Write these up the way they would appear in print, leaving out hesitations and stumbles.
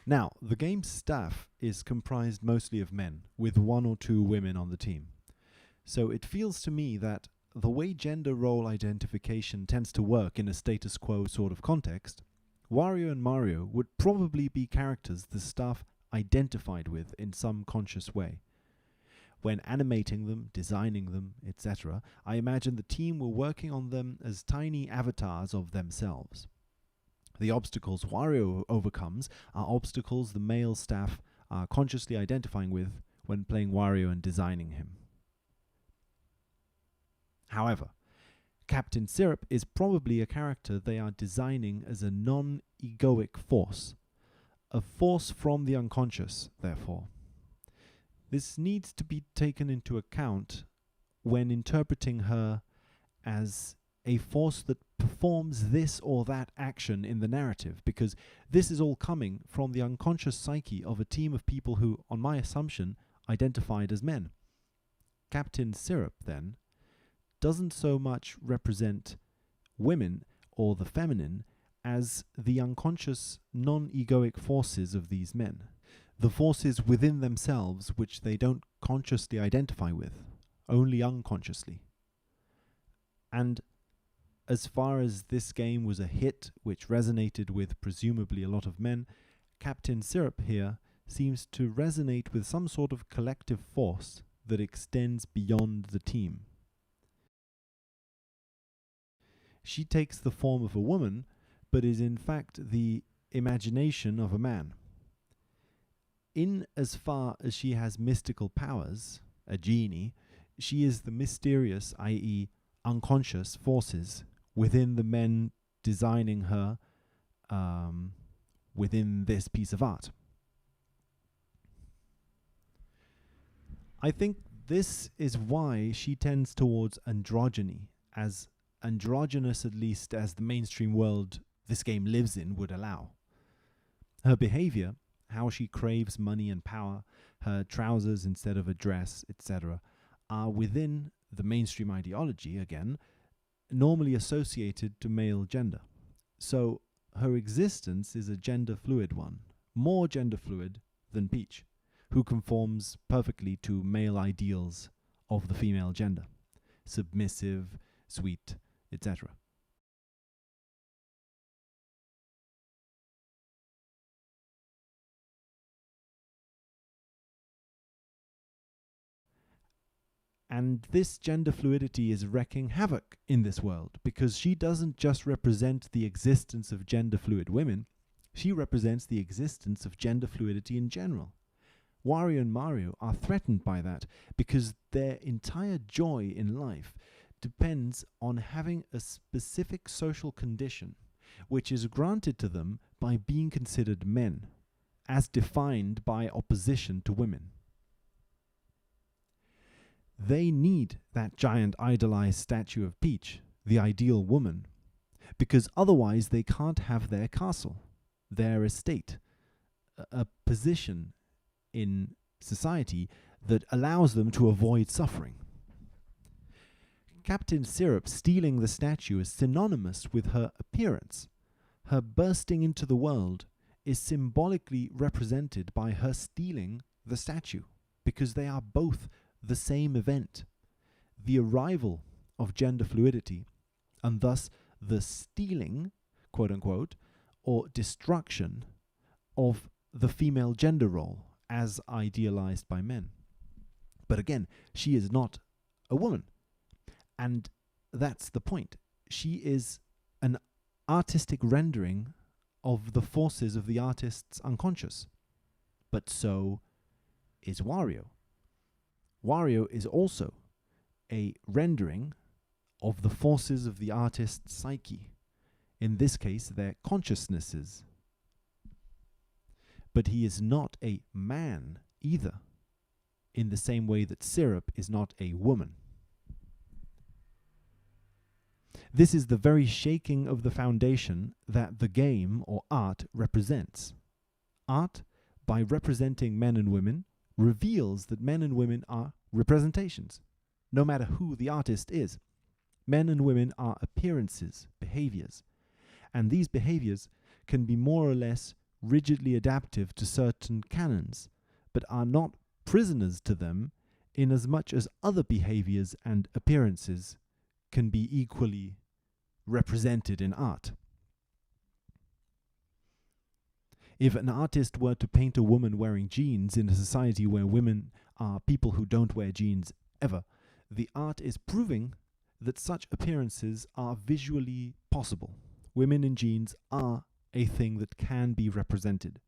Now, the game's staff is comprised mostly of men, with 1 or 2 women on the team. So it feels to me that the way gender role identification tends to work in a status quo sort of context, Wario and Mario would probably be characters the staff identified with in some conscious way. When animating them, designing them, etc., I imagine the team were working on them as tiny avatars of themselves. The obstacles Wario overcomes are obstacles the male staff are consciously identifying with when playing Wario and designing him. However, Captain Syrup is probably a character they are designing as a non-egoic force, a force from the unconscious, therefore. This needs to be taken into account when interpreting her as a force that performs this or that action in the narrative, because this is all coming from the unconscious psyche of a team of people who, on my assumption, identified as men. Captain Syrup, then, doesn't so much represent women or the feminine as the unconscious, non-egoic forces of these men. The forces within themselves which they don't consciously identify with, only unconsciously. And as far as this game was a hit which resonated with presumably a lot of men, Captain Syrup here seems to resonate with some sort of collective force that extends beyond the team. She takes the form of a woman, but is in fact the imagination of a man. In as far as she has mystical powers, a genie, she is the mysterious, i.e. unconscious forces within the men designing her within this piece of art. I think this is why she tends towards androgyny, as androgynous at least as the mainstream world this game lives in would allow. Her behavior, how she craves money and power, her trousers instead of a dress, etc., are within the mainstream ideology, again, normally associated to male gender. So her existence is a gender fluid one, more gender fluid than Peach, who conforms perfectly to male ideals of the female gender, submissive, sweet, etc. And this gender fluidity is wreaking havoc in this world, because she doesn't just represent the existence of gender fluid women, she represents the existence of gender fluidity in general. Wario and Mario are threatened by that, because their entire joy in life depends on having a specific social condition, which is granted to them by being considered men, as defined by opposition to women. They need that giant idolized statue of Peach, the ideal woman, because otherwise they can't have their castle, their estate, a position in society that allows them to avoid suffering. Captain Syrup stealing the statue is synonymous with her appearance. Her bursting into the world is symbolically represented by her stealing the statue, because they are both the same event, the arrival of gender fluidity, and thus the stealing, quote unquote, or destruction of the female gender role as idealized by men. But again, she is not a woman, and that's the point. She is an artistic rendering of the forces of the artist's unconscious, but so is Wario. Wario is also a rendering of the forces of the artist's psyche, in this case their consciousnesses. But he is not a man either, in the same way that Syrup is not a woman. This is the very shaking of the foundation that the game or art represents. Art, by representing men and women, reveals that men and women are representations, no matter who the artist is. Men and women are appearances, behaviors, and these behaviors can be more or less rigidly adaptive to certain canons, but are not prisoners to them, inasmuch as other behaviors and appearances can be equally represented in art. If an artist were to paint a woman wearing jeans in a society where women are people who don't wear jeans ever, the art is proving that such appearances are visually possible. Women in jeans are a thing that can be represented.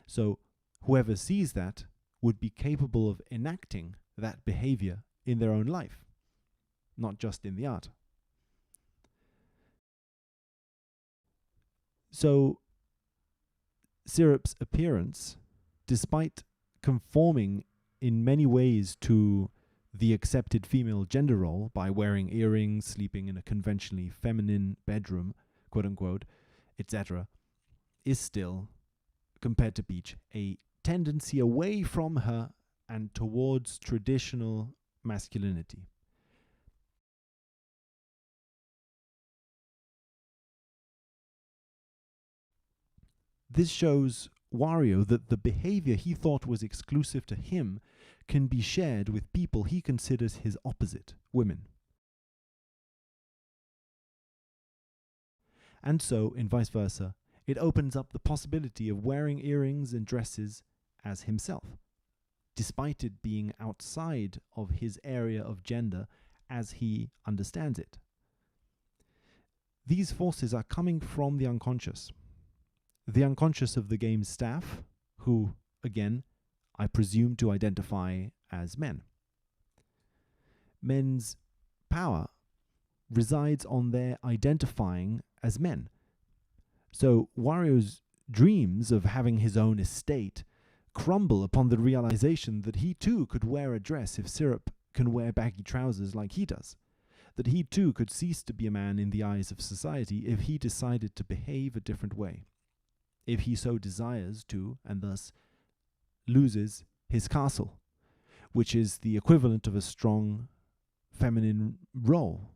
So whoever sees that would be capable of enacting that behavior in their own life, not just in the art. So Syrup's appearance, despite conforming in many ways to the accepted female gender role by wearing earrings, sleeping in a conventionally feminine bedroom, quote unquote, etc., is still, compared to Peach, a tendency away from her and towards traditional masculinity. This shows Wario that the behavior he thought was exclusive to him can be shared with people he considers his opposite, women. And so, in vice versa, it opens up the possibility of wearing earrings and dresses as himself, despite it being outside of his area of gender as he understands it. These forces are coming from the unconscious. The unconscious of the game's staff, who, again, I presume to identify as men. Men's power resides on their identifying as men. So Wario's dreams of having his own estate crumble upon the realization that he too could wear a dress if Syrup can wear baggy trousers like he does. That he too could cease to be a man in the eyes of society if he decided to behave a different way. If he so desires to, and thus loses his castle, which is the equivalent of a strong feminine role.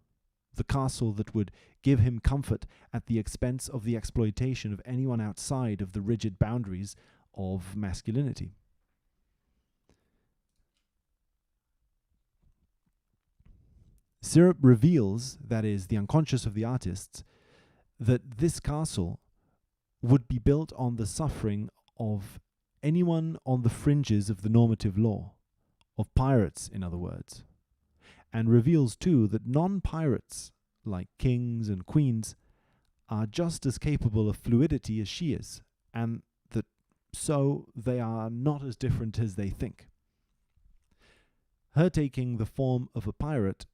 The castle that would give him comfort at the expense of the exploitation of anyone outside of the rigid boundaries of masculinity. Syrup reveals, that is, the unconscious of the artists, that this castle would be built on the suffering of anyone on the fringes of the normative law, of pirates, in other words, and reveals too that non-pirates, like kings and queens, are just as capable of fluidity as she is, and that so they are not as different as they think. Her taking the form of a pirate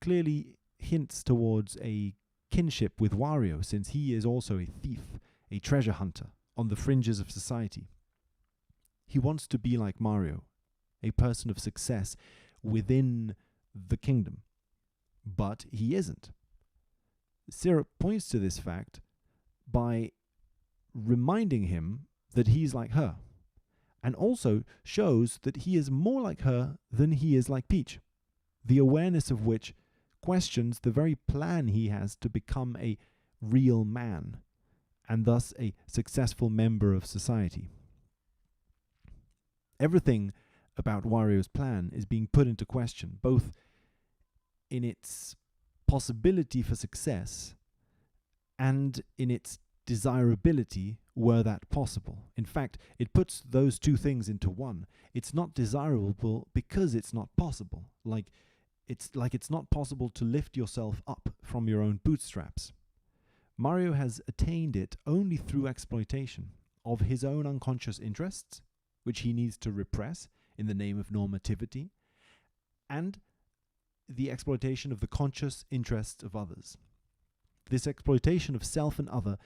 clearly hints towards a kinship with Wario, since he is also a thief, a treasure hunter, on the fringes of society. He wants to be like Mario, a person of success within the kingdom, but he isn't. Syrup points to this fact by reminding him that he's like her, and also shows that he is more like her than he is like Peach, the awareness of which questions the very plan he has to become a real man, and thus a successful member of society. Everything about Wario's plan is being put into question, both in its possibility for success and in its desirability were that possible. In fact, it puts those two things into one. It's not desirable because it's not possible. It's not possible to lift yourself up from your own bootstraps. Mario has attained it only through exploitation of his own unconscious interests, which he needs to repress in the name of normativity, and the exploitation of the conscious interests of others. This exploitation of self and other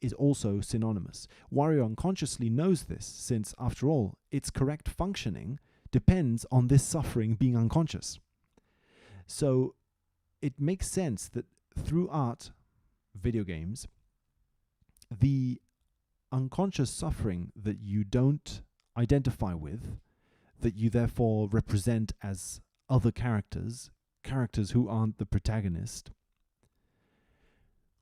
is also synonymous. Wario unconsciously knows this, since, after all, its correct functioning depends on this suffering being unconscious. So it makes sense that through art, video games, the unconscious suffering that you don't identify with, that you therefore represent as other characters who aren't the protagonist,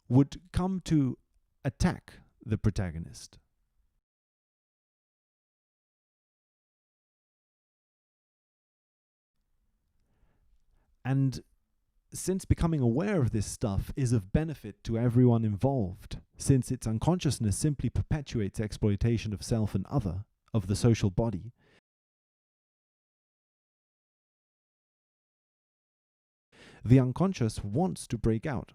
would come to attack the protagonist. And since becoming aware of this stuff is of benefit to everyone involved, since its unconsciousness simply perpetuates exploitation of self and other, of the social body, the unconscious wants to break out.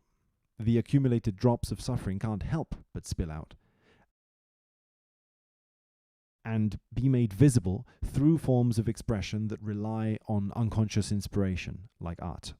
The accumulated drops of suffering can't help but spill out and be made visible through forms of expression that rely on unconscious inspiration, like art.